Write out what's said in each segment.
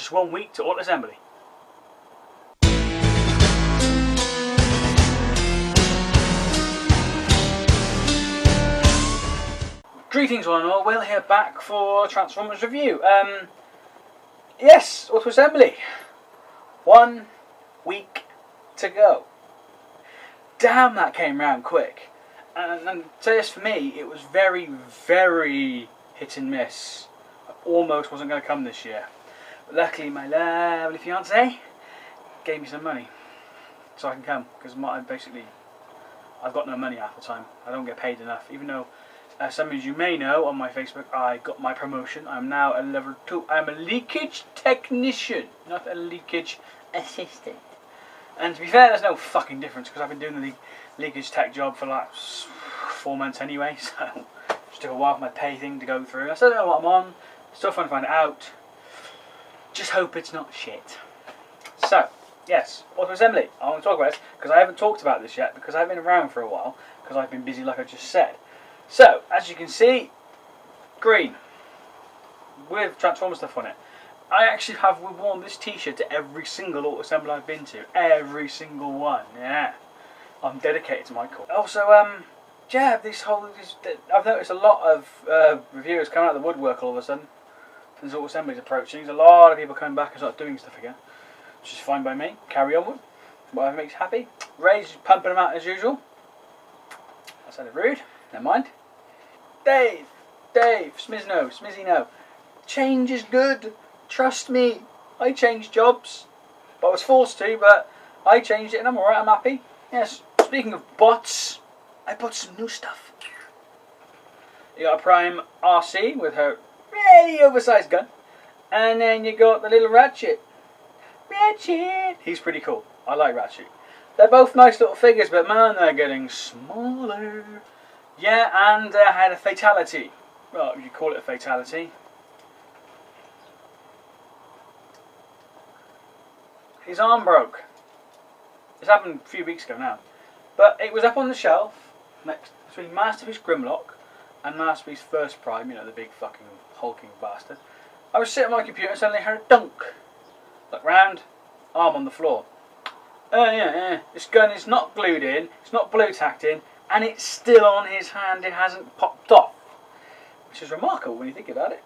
just 1 week to auto assembly. Greetings one and all, Will here back for Transformers review. Yes, auto assembly. 1 week to go. Damn, that came round quick. And so yes, for me, it was very, very hit and miss. I almost wasn't going to come this year. But luckily, my lovely fiance gave me some money so I can come. Because I've got no money half the time. I don't get paid enough. Even though, as some of you may know on my Facebook, I got my promotion. I'm now a level 2. I'm a leakage technician, not a leakage assistant. And to be fair, there's no fucking difference because I've been doing the leakage tech job for like 4 months anyway, so it just took a while for my pay thing to go through. I still don't know what I'm on, still trying to find it out. Just hope it's not shit. So, yes, auto assembly. I want to talk about this because I haven't talked about this yet because I haven't been around for a while because I've been busy like I just said. So, as you can see, green with Transformer stuff on it. I actually have worn this t-shirt to every single auto assembly I've been to. Every single one, yeah. I'm dedicated to my cause. Also, yeah, I've noticed a lot of reviewers coming out of the woodwork all of a sudden. Since auto assembly's approaching, there's a lot of people coming back and start doing stuff again. Which is fine by me. Carry on with whatever makes you happy. Ray's pumping them out as usual. I said it rude. Never mind. Dave, Smizzy no. Change is good. Trust me, I changed jobs, but I was forced to, but I changed it and I'm alright, I'm happy. Yes, speaking of bots, I bought some new stuff. You got a Prime RC with her really oversized gun, and then you got the little Ratchet. He's pretty cool, I like Ratchet. They're both nice little figures, but man, they're getting smaller. Yeah, and I had a fatality. Well, if you call it a fatality. His arm broke. This happened a few weeks ago now. But it was up on the shelf next between Masterpiece Grimlock and Masterpiece First Prime, you know, the big fucking hulking bastard. I was sitting on my computer and suddenly heard a dunk. Look round, arm on the floor. This gun is not glued in, it's not blue tacked in, and it's still on his hand, it hasn't popped off. Which is remarkable when you think about it.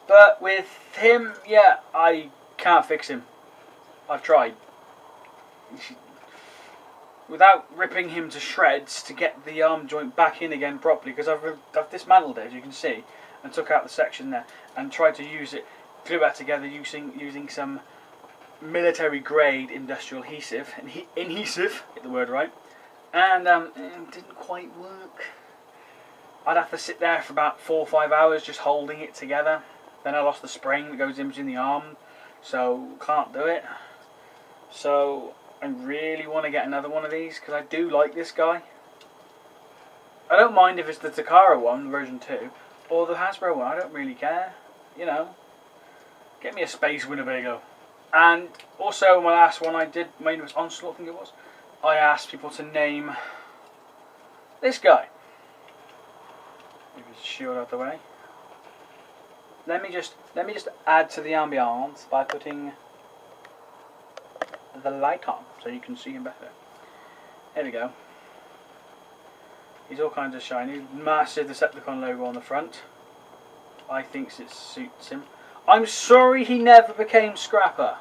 But with him, yeah, I can't fix him. I've tried. Without ripping him to shreds to get the arm joint back in again properly, because I've dismantled it, as you can see, and took out the section there and tried to use it, glue it back together using some military grade industrial adhesive, get the word right, and it didn't quite work. I'd have to sit there for about 4 or 5 hours just holding it together. Then I lost the spring that goes in between the arm, so can't do it. So I really want to get another one of these because I do like this guy. I don't mind if it's the Takara one, version 2, or the Hasbro one. I don't really care. You know, get me a Space Winnebago. And also my last one I did, maybe it was Onslaught, I think it was. I asked people to name this guy. Move his shield out the way. Let me just add to the ambience by putting the light on so you can see him better. There we go. He's all kinds of shiny. Massive Decepticon logo on the front. I think it suits him. I'm sorry he never became Scrapper,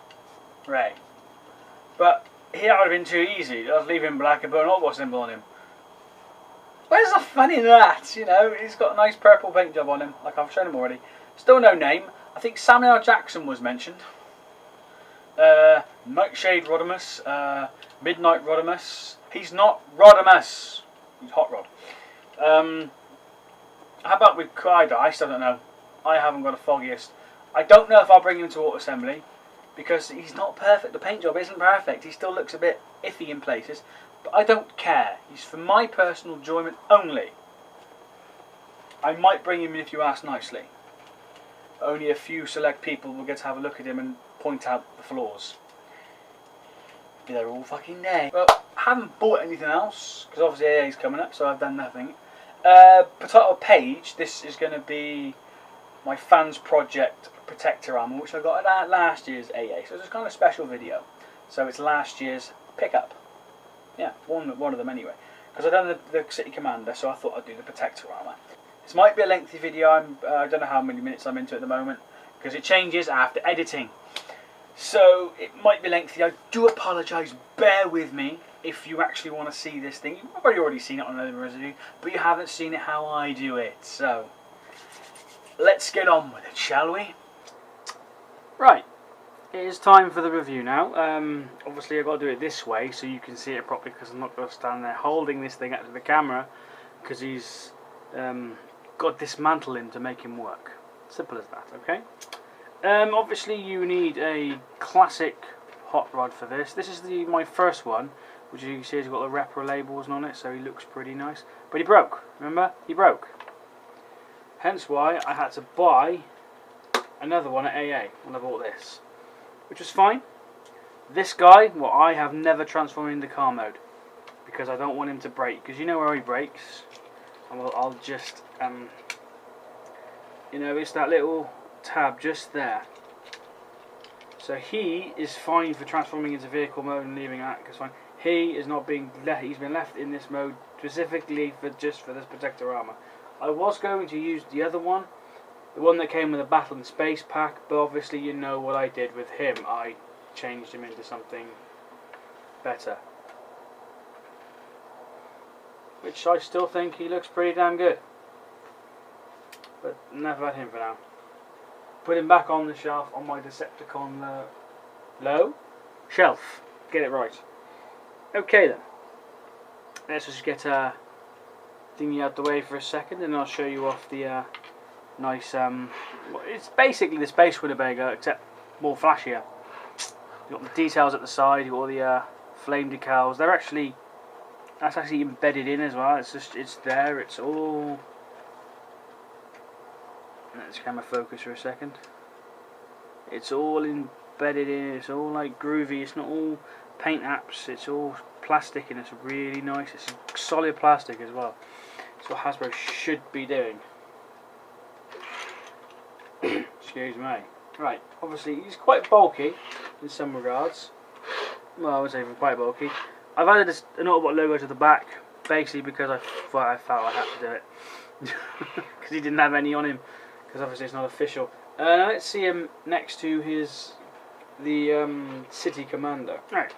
Ray. But that would have been too easy. I'd leave him black and put an Autobot symbol on him. Where's the fun in that? You know, he's got a nice purple paint job on him, like I've shown him already. Still no name. I think Samuel L. Jackson was mentioned. Nightshade Rodimus, Midnight Rodimus. He's not Rodimus. He's Hot Rod. How about with Kaido? I still don't know. I haven't got a foggiest. I don't know if I'll bring him to auto assembly because he's not perfect. The paint job isn't perfect. He still looks a bit iffy in places. But I don't care. He's for my personal enjoyment only. I might bring him in if you ask nicely. Only a few select people will get to have a look at him and point out the flaws. They're all fucking there. Well, I haven't bought anything else because obviously AA's coming up, so I've done nothing. Potato Page, this is going to be my Fansproject Protector Armor, which I got at last year's AA. So it's kind of a special video. So it's last year's pickup. Yeah, one of them anyway. Because I've done the City Commander, so I thought I'd do the Protector Armor. This might be a lengthy video. I don't know how many minutes I'm into at the moment, because it changes after editing. So it might be lengthy. I do apologise. Bear with me if you actually want to see this thing. You've probably already seen it on another review, but you haven't seen it how I do it. So let's get on with it, shall we? Right. It is time for the review now. Obviously I've got to do it this way so you can see it properly, because I'm not going to stand there holding this thing up to the camera, because he's got to dismantle him to make him work. Simple as that, okay? Obviously you need a classic hot rod for this. This is my first one, which you can see has got the repro labels on it, so he looks pretty nice. But he broke, remember? He broke. Hence why I had to buy another one at AA when I bought this, which was fine. This guy, well, I have never transformed into car mode, because I don't want him to break, because you know where he breaks. I'll just, you know, it's that little tab just there. So he is fine for transforming into vehicle mode and leaving that, because fine. He is not being left. He's been left in this mode specifically for just for this Protector Armor. I was going to use the other one, the one that came with a Battle in Space pack, but obviously you know what I did with him. I changed him into something better, which I still think he looks pretty damn good. But enough about him for now. Put him back on the shelf on my Decepticon shelf. Get it right. Okay then. Let's just get thingy out the way for a second, and I'll show you off the nice. It's basically the Space Winnebago, except more flashier. You've got the details at the side. You've got all the flame decals. That's actually embedded in as well. It's there. It's all. Let's camera focus for a second. It's all embedded in. It's all like groovy. It's not all paint apps. It's all plastic, and it's really nice. It's solid plastic as well. That's what Hasbro should be doing. Excuse me. Right. Obviously, he's quite bulky in some regards. Well, I would say quite bulky. I've added an Autobot logo to the back, basically because I felt I had to do it, because he didn't have any on him. Because obviously it's not official. Now let's see him next to the City Commander. Right,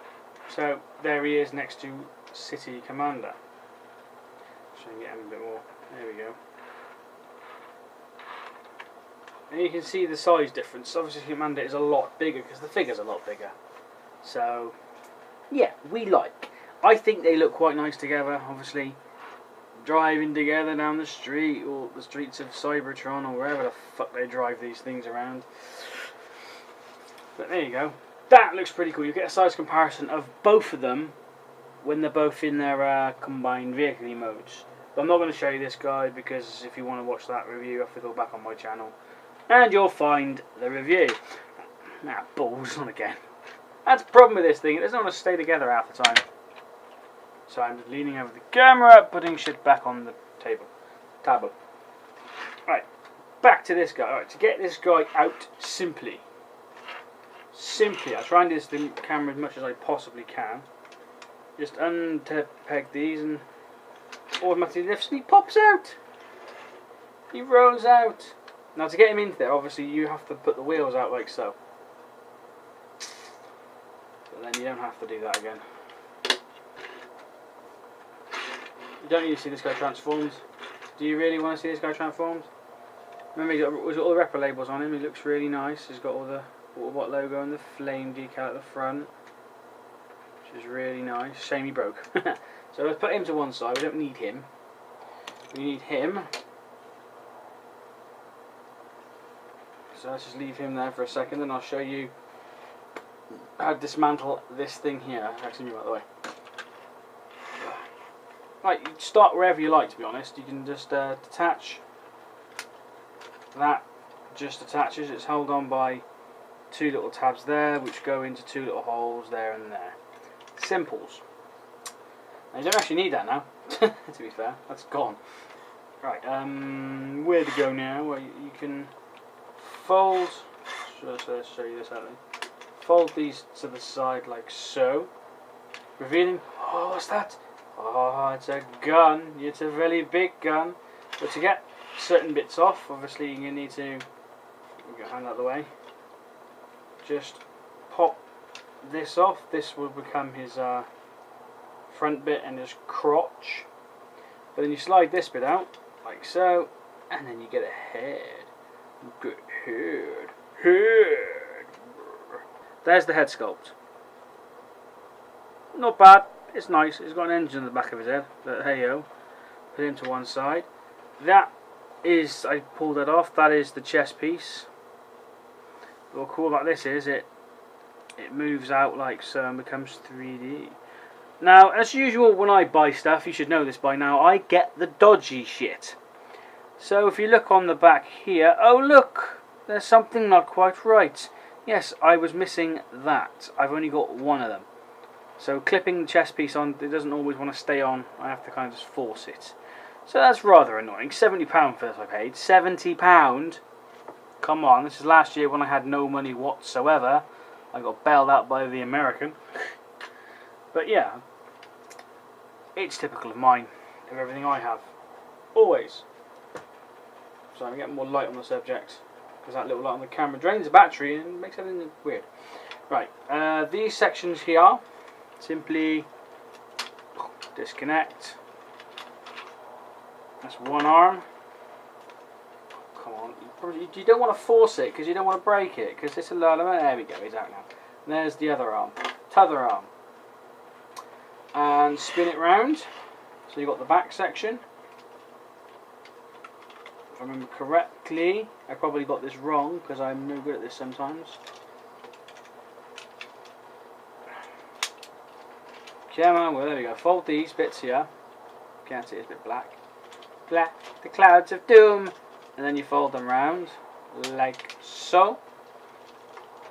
so there he is next to City Commander. Try and get him a bit more. There we go. And you can see the size difference. Obviously Commander is a lot bigger because the figure's a lot bigger. So yeah, I think they look quite nice together. Obviously, driving together down the street, or the streets of Cybertron, or wherever the fuck they drive these things around. But there you go. That looks pretty cool. You get a size comparison of both of them when they're both in their combined vehicle modes. But I'm not going to show you this guy, because if you want to watch that review, you have to go back on my channel, and you'll find the review. Ah, balls on again. That's the problem with this thing. It doesn't want to stay together half the time. So I'm just leaning over the camera, putting shit back on the table. Right, back to this guy. Alright, to get this guy out simply, I try and do this the camera as much as I possibly can. Just unpeg these, and automatically lifts, and he pops out. He rolls out. Now to get him into there, obviously you have to put the wheels out like so. But then you don't have to do that again. You don't need to see this guy transformed. Do you really want to see this guy transformed? Remember, he's got all the repro labels on him. He looks really nice. He's got all the Autobot logo and the flame decal at the front, which is really nice. Shame he broke. So let's put him to one side. We don't need him. We need him. So let's just leave him there for a second, and I'll show you how to dismantle this thing here. Actually, move out of the way. Right, you start wherever you like, to be honest. You can just detach. That just attaches. It's held on by two little tabs there, which go into two little holes there and there. Simples. Now, you don't actually need that now, to be fair. That's gone. Right, where to go now? Well, you can fold, let's show you this out then. Fold these to the side like so, revealing, oh, what's that? Oh, it's a gun. It's a really big gun. But to get certain bits off, obviously you need to get your hand out of the way. Just pop this off. This will become his front bit and his crotch. But then you slide this bit out like so, and then you get a head. Good head. Head. There's the head sculpt. Not bad. It's nice. It's got an engine in the back of his head. But hey yo, put him to one side. That is, I pulled that off. That is the chest piece. What's cool about this is it moves out like so and becomes 3D. Now, as usual, when I buy stuff, you should know this by now, I get the dodgy shit. So if you look on the back here, oh look, there's something not quite right. Yes, I was missing that. I've only got one of them. So clipping the chest piece on, it doesn't always want to stay on. I have to kind of just force it. So that's rather annoying. £70 for this I paid. £70? Come on, this is last year when I had no money whatsoever. I got bailed out by the American. But yeah, it's typical of mine, of everything I have. Always. So I'm getting more light on the subject, because that little light on the camera drains the battery and makes everything weird. Right, these sections here, simply disconnect. That's one arm. Come on, you don't want to force it because you don't want to break it, because it's a lot of, there we go, he's out now. And there's the other arm, t'other arm. And spin it round, so you've got the back section. If I remember correctly, I probably got this wrong because I'm no good at this sometimes. Come on, well there we go, fold these bits here. Can't see, it's a bit black. Black, the clouds of doom. And then you fold them round, like so.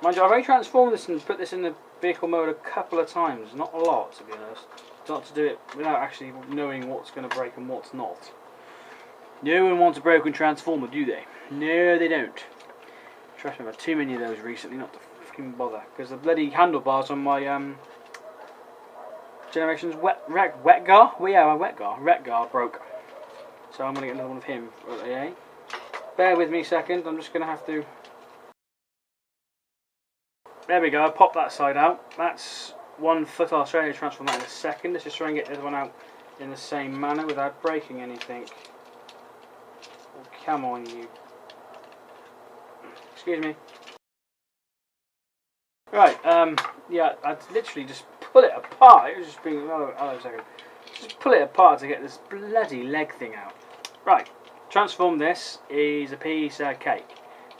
Mind you, I've only transformed this and put this in the vehicle mode a couple of times, not a lot to be honest. Not to do it without actually knowing what's going to break and what's not. No one wants a broken transformer, do they? No, they don't. Trust me, I've had too many of those recently not to fucking bother. Because the bloody handlebars on my Generations Wetgar? Well, yeah, my Wetgar broke. So I'm going to get another one of him. Okay. Bear with me a second, I'm just going to have to... There we go, I popped that side out. That's 1 foot. I'll show you how to transform that in a second. Let's just try and get the other one out in the same manner without breaking anything. Oh, come on, you. Excuse me. Right, yeah, I'd literally just pull it apart. It was just being... Hold on a second. Just pull it apart to get this bloody leg thing out. Right, transform this is a piece of cake.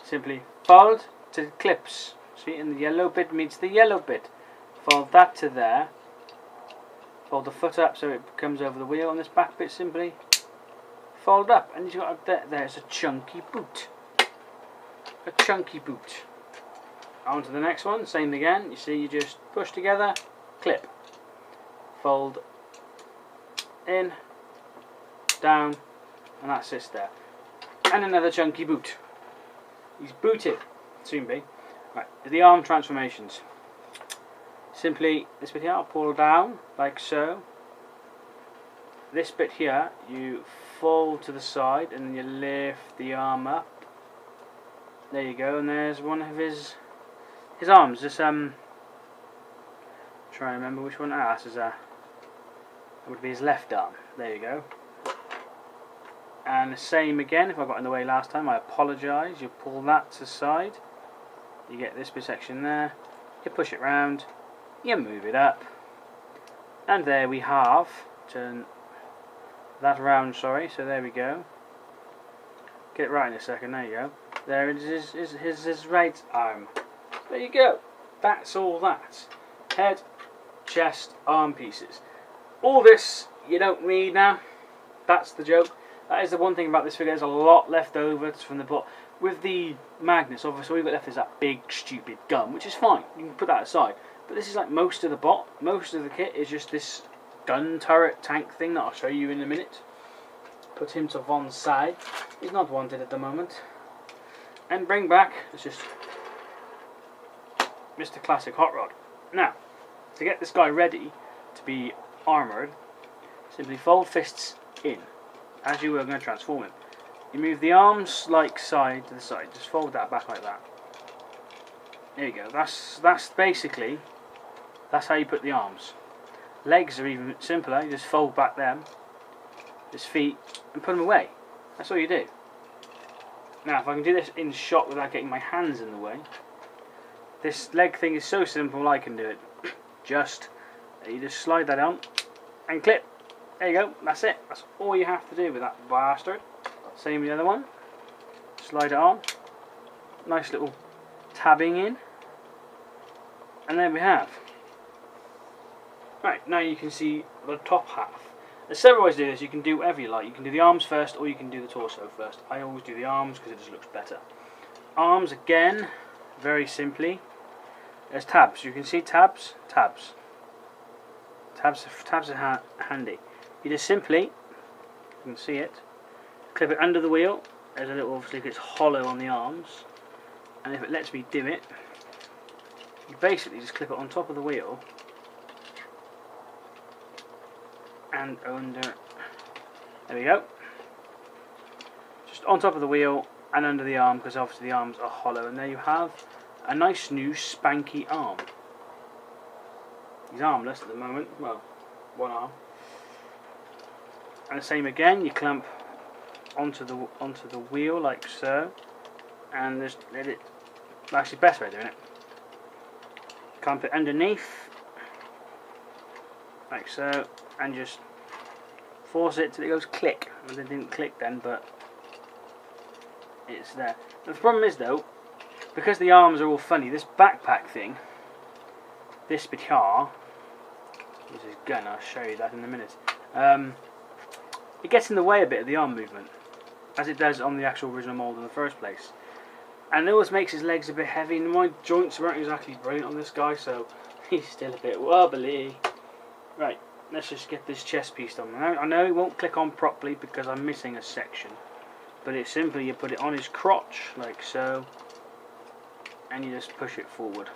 Simply fold to clips. See, and the yellow bit meets the yellow bit. Fold that to there. Fold the foot up so it comes over the wheel on this back bit. Simply fold up, and you've got there's a chunky boot. A chunky boot. On to the next one. Same again. You see, you just push together, clip, fold in, down, and that sits there. And another chunky boot. He's booted. Soon be. Right, the arm transformations. Simply, this bit here I'll pull down, like so. This bit here, you fold to the side, and then you lift the arm up. There you go, and there's one of his arms. This, try and remember which one. Ah, this is that would be his left arm. There you go. And the same again, if I got in the way last time, I apologise. You pull that to the side. You get this bit section there, you push it round, you move it up, and there we have, turn that round, sorry, so there we go. Get it right in a second, there you go. There is his right arm. There you go. That's all that. Head, chest, arm pieces. All this you don't need now. That's the joke. That is the one thing about this figure, there's a lot left over from the bot. With the Magnus, obviously, all you've got left is that big, stupid gun, which is fine. You can put that aside. But this is like most of the bot. Most of the kit is just this gun turret tank thing that I'll show you in a minute. Put him to one side. He's not wanted at the moment. and bring back, it's just Mr. Classic Hot Rod. Now, to get this guy ready to be armoured, simply fold fists in, as you were going to transform him. You move the arms like side to the side, just fold that back like that. There you go, that's basically, that's how you put the arms. Legs are even simpler, you just fold back them, his feet, and put them away. That's all you do. Now, if I can do this in shot without getting my hands in the way, this leg thing is so simple I can do it. You just slide that on and clip. There you go, that's it. That's all you have to do with that bastard. Same with the other one. Slide it on. Nice little tabbing in. And there we have. Right, now you can see the top half. There's several ways to do this. You can do whatever you like. You can do the arms first or you can do the torso first. I always do the arms because it just looks better. Arms again, very simply. There's tabs. You can see tabs. Tabs are handy. You just simply, you can see it, clip it under the wheel. There's a little, obviously it's hollow on the arms, and if it lets me do it, you basically just clip it on top of the wheel and under. There we go. Just on top of the wheel and under the arm, because obviously the arms are hollow, and there you have a nice new spanky arm. He's armless at the moment, well, one arm. And the same again, you clamp onto the wheel like so, and just let it. Actually, best way of doing it. Clamp it underneath, like so, and just force it till it goes click. Well, it didn't click then, but it's there. The problem is though, because the arms are all funny, this backpack thing, this bit here, this is gun, I'll show you that in a minute, it gets in the way a bit of the arm movement, as it does on the actual original mould in the first place. And it always makes his legs a bit heavy, and my joints weren't exactly brilliant on this guy, so he's still a bit wobbly. Right, let's just get this chest piece on. I know it won't click on properly because I'm missing a section, but it's simply you put it on his crotch, like so, and you just push it forward.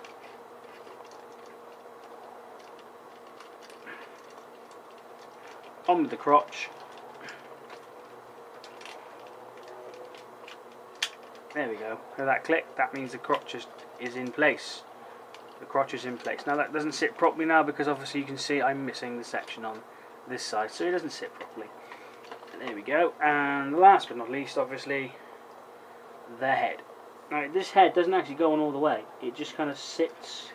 On with the crotch. There we go. So that click, that means the crotch is in place. The crotch is in place. Now that doesn't sit properly now because obviously you can see I'm missing the section on this side, so it doesn't sit properly. And there we go. And last but not least, obviously, the head. Now this head doesn't actually go on all the way. It just kind of sits.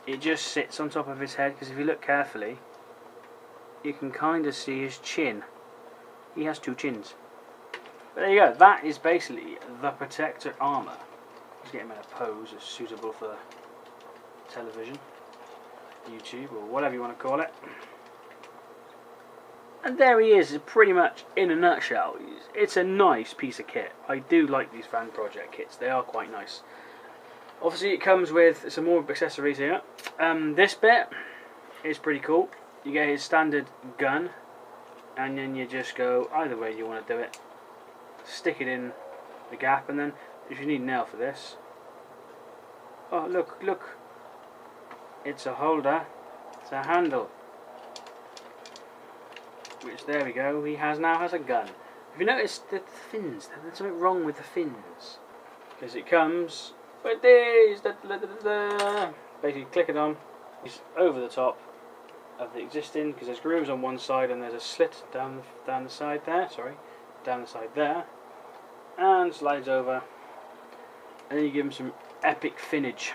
It just sits on top of his head, because if you look carefully, you can kind of see his chin. He has two chins. But there you go, that is basically the Protector Armor. Let's get him in a pose that's suitable for television, YouTube, or whatever you want to call it. And there he is, pretty much in a nutshell. It's a nice piece of kit. I do like these Fansproject kits, they are quite nice. Obviously it comes with some more accessories here. This bit is pretty cool. You get his standard gun, and then you just go either way you want to do it. Stick it in the gap, and then if you need a nail for this, oh look, it's a holder, it's a handle, which there we go, he now has a gun. If you notice the fins, there's something wrong with the fins, because it comes with these, basically click it on, it's over the top of the existing, because there's grooves on one side and there's a slit down the side there, down the side there, and slides over, and then you give him some epic finnage,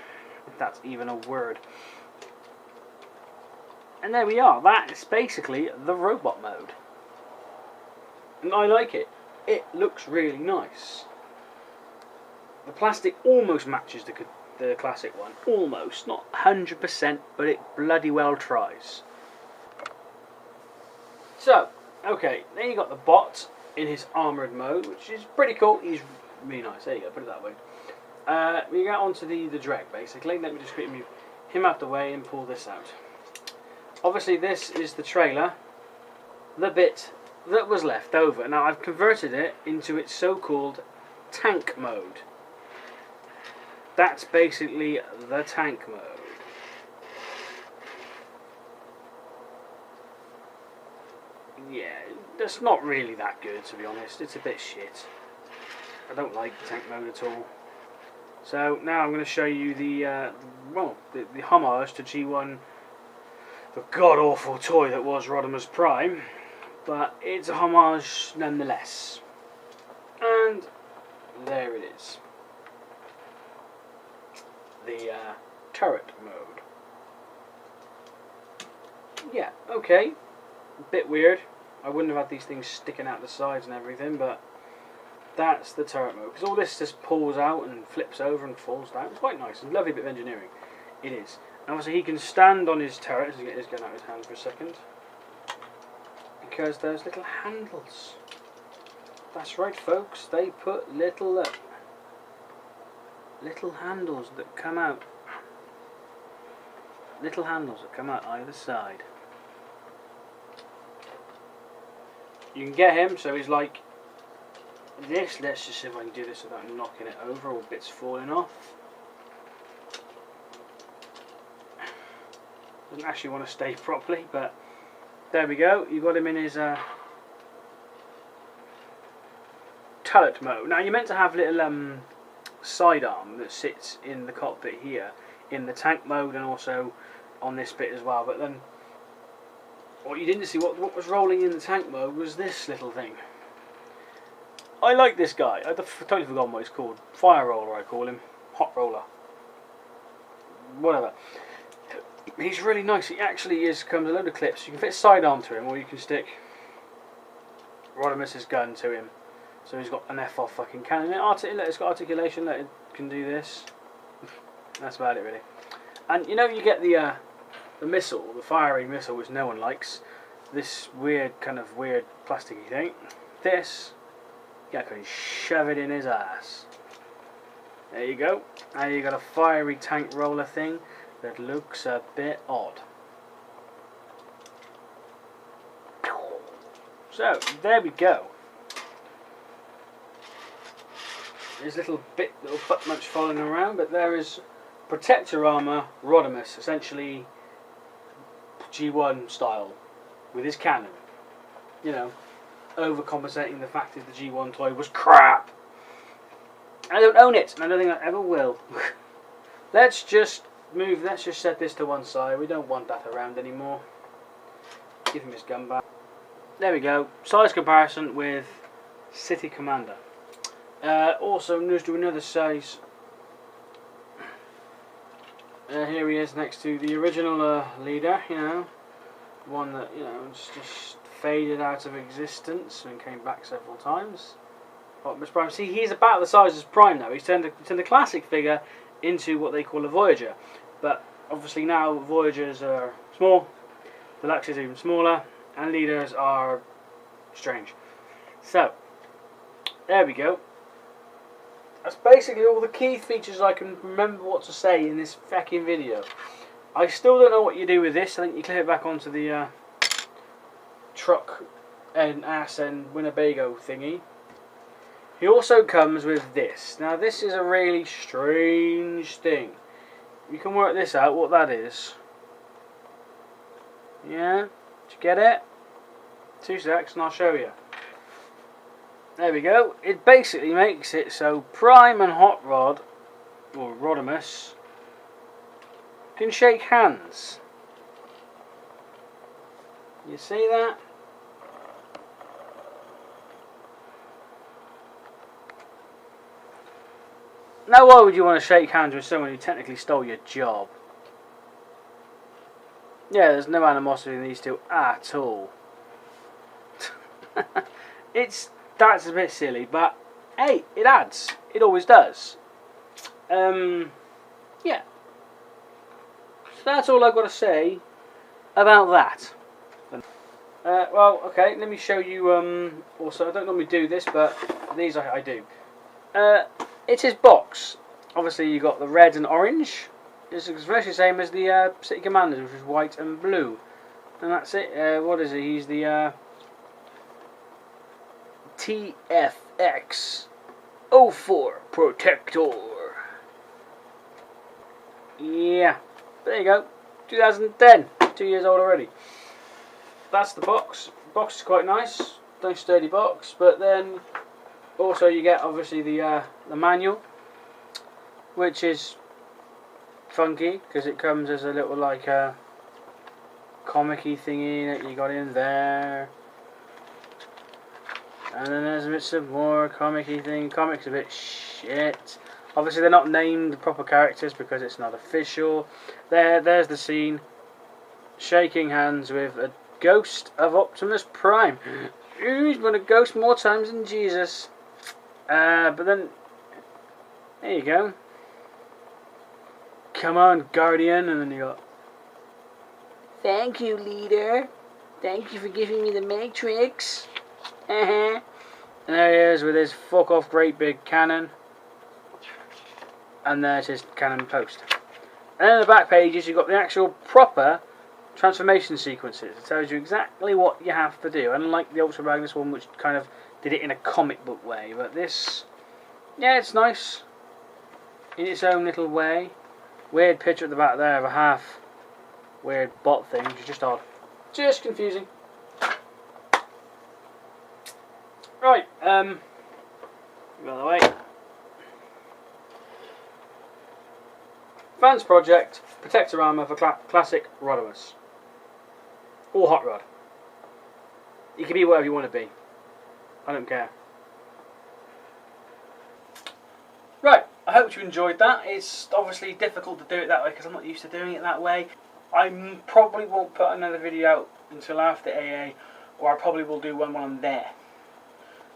if that's even a word. And there we are, that is basically the robot mode. And I like it. It looks really nice. The plastic almost matches the classic one. Almost, not 100%, but it bloody well tries. So, okay, then you got the bot in his armoured mode, which is pretty cool. He's really nice. There you go, put it that way. We get onto the dreg, basically. Let me just quickly move him out the way and pull this out. Obviously, this is the trailer, the that was left over. Now I've converted it into its so-called tank mode. That's basically the tank mode. Yeah, that's not really that good, to be honest. It's a bit shit. I don't like the tank mode at all. So now I'm going to show you the homage to G1, the god-awful toy that was Rodimus Prime, but it's a homage nonetheless. And there it is. The turret mode. Yeah, okay. A bit weird. I wouldn't have had these things sticking out the sides and everything, but that's the turret mode. Because all this just pulls out and flips over and falls down. It's quite nice. It's a lovely bit of engineering. It is. And obviously he can stand on his turret. Let's get his gun out of his hand for a second. Because there's little handles. That's right, folks. They put little handles that come out. Little handles that come out either side. You can get him, so he's like this. Let's just see if I can do this without knocking it over or bits falling off. Doesn't actually want to stay properly, but there we go. You've got him in his turret mode. Now you're meant to have little sidearm that sits in the cockpit here, in the tank mode, and also on this bit as well. But then what you didn't see, what was rolling in the tank mode, was this little thing. I like this guy. I've totally forgotten what he's called. Fire roller, I call him. Hot roller. Whatever. He's really nice. He actually comes a load of clips. You can fit sidearm to him, or you can stick Rodimus's gun to him. So he's got an F-off fucking cannon. It's got articulation. It can do this. That's about it, really. And you know, you get the missile, the firing missile, which no one likes. This kind of weird plasticky thing. This, you can shove it in his ass. There you go. Now you got a fiery tank roller thing that looks a bit odd. So there we go. There's little butt munch falling around, but there is Protector Armor Rodimus, essentially G1 style, with his cannon. You know, overcompensating the fact that the G1 toy was crap. I don't own it, and I don't think I ever will. Let's just set this to one side. We don't want that around anymore. Give him his gun back. There we go. Size comparison with City Commander. Also, let's do another size. Here he is next to the original leader, you know, one that, you know, just faded out of existence and came back several times. Optimus Prime. See, he's about the size as Prime now. He's turned the classic figure into what they call a Voyager, but obviously now Voyagers are small, Deluxe is even smaller, and Leaders are strange. So there we go. That's basically all the key features I can remember what to say in this fucking video. I still don't know what you do with this. I think you clip it back onto the truck and ass and Winnebago thingy. He also comes with this. Now this is a really strange thing. You can work this out, what that is. Yeah? Did you get it? 2 secs and I'll show you. There we go. It basically makes it so Prime and Hot Rod, or Rodimus, can shake hands. You see that? Now why would you want to shake hands with someone who technically stole your job? Yeah, there's no animosity in these two at all. That's a bit silly, but hey, it adds. It always does. Yeah. So that's all I've got to say about that. Well, okay, let me show you, also, I don't normally do this, but these I do. It's his box. Obviously you got the red and orange. It's virtually the same as the City Commanders, which is white and blue. And that's it. What is it? He's the TFX04 Protector. Yeah, there you go. 2010, 2 years old already. That's the box. The box is quite nice, nice sturdy box. But then also you get obviously the manual, which is funky because it comes as a little like comic-y thingy that you got in there. And then there's a bit some more comic-y thing. Comic's a bit shit. Obviously they're not named the proper characters because it's not official. There's the scene. Shaking hands with a ghost of Optimus Prime. He's been a ghost more times than Jesus. But then, there you go. Come on, Guardian. And then you got, thank you, leader. Thank you for giving me the Matrix. And there he is with his fuck off great big cannon. And there's his cannon post. And then in the back pages you've got the actual proper transformation sequences. It tells you exactly what you have to do. Unlike the Ultra Magnus one, which kind of did it in a comic book way. But this, yeah, it's nice in its own little way. Weird picture at the back there of a half weird bot thing, which is just odd. Just confusing. Right, go the way. Fansproject Protector Armor for Classic Rodimus. Or Hot Rod. You can be whatever you want to be. I don't care. Right, I hope you enjoyed that. It's obviously difficult to do it that way because I'm not used to doing it that way. I probably won't put another video out until after AA, or I probably will do one when I'm there.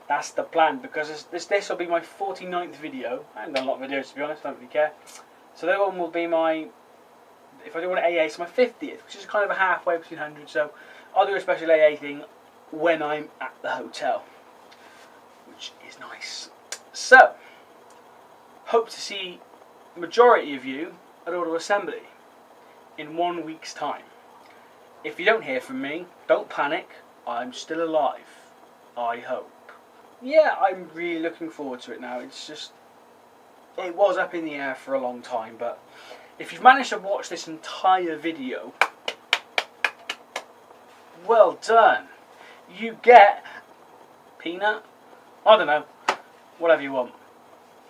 That's the plan, because this will be my 49th video. I haven't done a lot of videos, to be honest, I don't really care. So that one will be my, if I do one at AA, it's my 50th, which is kind of a halfway between 100, so I'll do a special AA thing when I'm at the hotel, which is nice. So, hope to see the majority of you at Auto Assembly in 1 week's time. If you don't hear from me, don't panic, I'm still alive, I hope. Yeah, I'm really looking forward to it now. It's just, it was up in the air for a long time, but if you've managed to watch this entire video, well done. You get peanut, I don't know, whatever you want.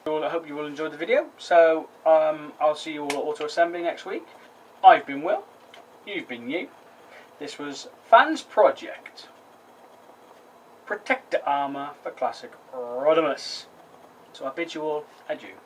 I hope you will enjoy the video. So I'll see you all at Auto Assembly next week. I've been Will, you've been you. This was Fansproject Protector Armor for Classic Rodimus. So I bid you all adieu.